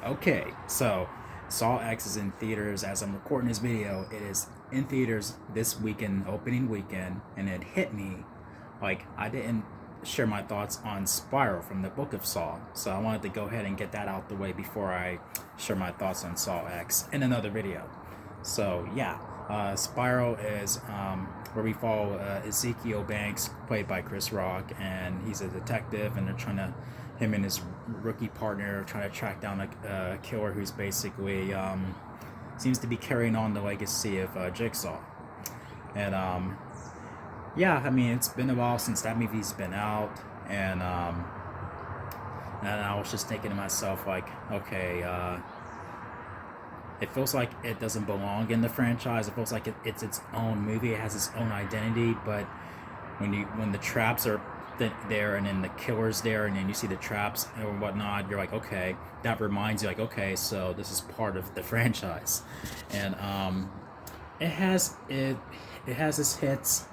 Okay, so Saw X is in theaters as I'm recording this video. It is in theaters this weekend, opening weekend, and it hit me like I didn't share my thoughts on Spiral from the Book of Saw. So I wanted to go ahead and get that out the way before I share my thoughts on Saw X in another video. So yeah, Spiral is where we follow Ezekiel Banks, played by Chris Rock, and he's a detective, and they're trying to, him and his rookie partner, are trying to track down a killer who's basically seems to be carrying on the legacy of Jigsaw. And yeah, I mean it's been a while since that movie's been out, and I was just thinking to myself like, okay. It feels like it doesn't belong in the franchise. It feels like it's its own movie. It has its own identity. But when the traps are there and then the killer's there and then you see the traps or whatnot, you're like, okay, that reminds you like, okay, so this is part of the franchise, and it has its hits,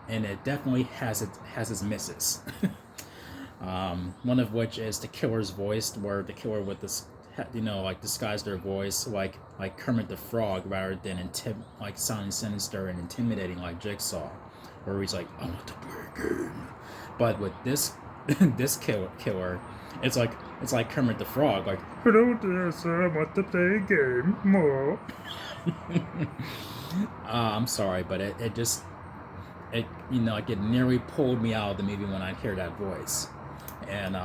and it definitely has its misses. One of which is the killer's voice, where the killer with this, like disguise their voice like Kermit the Frog rather than like sounding sinister and intimidating like Jigsaw, where he's like, "I want to play a game." But with this this killer, it's like Kermit the Frog, like, "Hello there, sir. I want to play a game more." I'm sorry, but it just like it nearly pulled me out of the movie when I hear that voice, and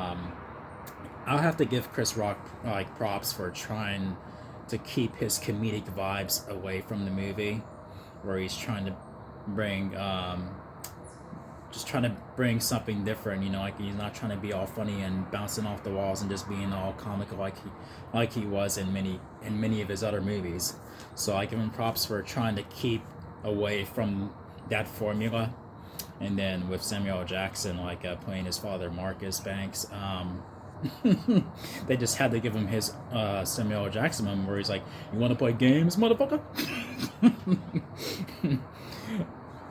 I'll have to give Chris Rock like props for trying to keep his comedic vibes away from the movie, where he's trying to bring just trying to bring something different. Like he's not trying to be all funny and bouncing off the walls and just being all comical like he was in many of his other movies. So I give him props for trying to keep away from that formula. And then with Samuel L. Jackson playing his father Marcus Banks, they just had to give him his Samuel L. Jackson moment where he's like, "You want to play games, motherfucker?"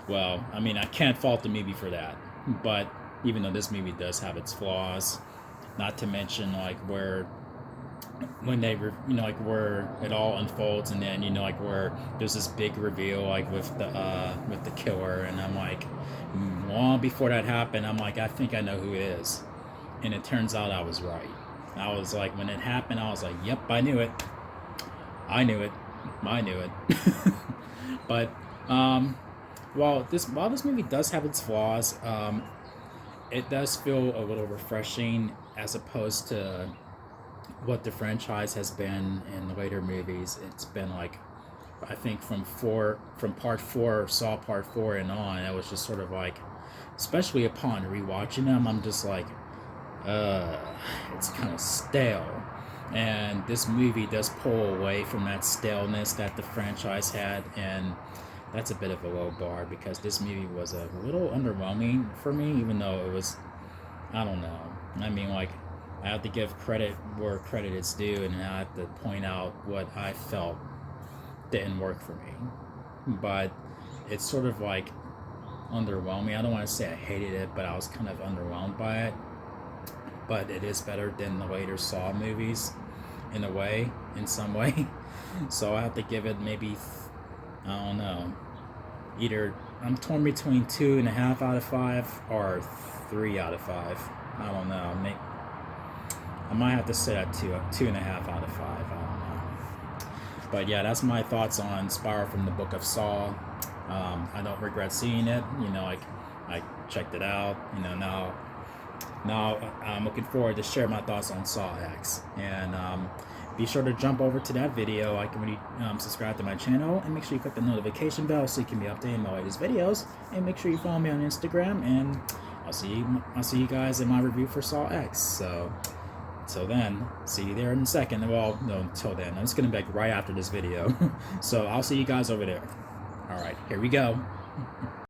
Well, I mean, I can't fault the movie for that, but even though this movie does have its flaws, not to mention like where when they where it all unfolds, and then where there's this big reveal like with the killer, and I'm like, long before that happened, I'm like, I think I know who it is, and it turns out I was right. I was like, when it happened, I was like, yep, I knew it. I knew it. I knew it. But while this movie does have its flaws, it does feel a little refreshing as opposed to what the franchise has been in the later movies. It's been like, I think from part four, Saw Part 4 and on, it was just sort of like, especially upon rewatching them, I'm just like, it's kind of stale. And this movie does pull away from that staleness that the franchise had, and that's a bit of a low bar because this movie was a little underwhelming for me, even though it was, I don't know. I mean, like, I have to give credit where credit is due, and I have to point out what I felt didn't work for me. But it's sort of like underwhelming. I don't want to say I hated it, but I was kind of underwhelmed by it. But it is better than the later Saw movies in a way, in some way. So I have to give it maybe, I don't know, either I'm torn between 2.5 out of 5 or 3 out of 5. I don't know. I might have to sit at 2.5 out of 5. I don't know. But yeah, that's my thoughts on Spiral from the Book of Saw. I don't regret seeing it. I checked it out. Now I'm looking forward to share my thoughts on Saw X. And be sure to jump over to that video. When you subscribe to my channel, and make sure you click the notification bell so you can be updated on my latest videos. And make sure you follow me on Instagram. And I'll see you guys in my review for Saw X. So till then, see you there in a second. Well, no, until then, I'm just gonna be right after this video. So I'll see you guys over there. All right, here we go.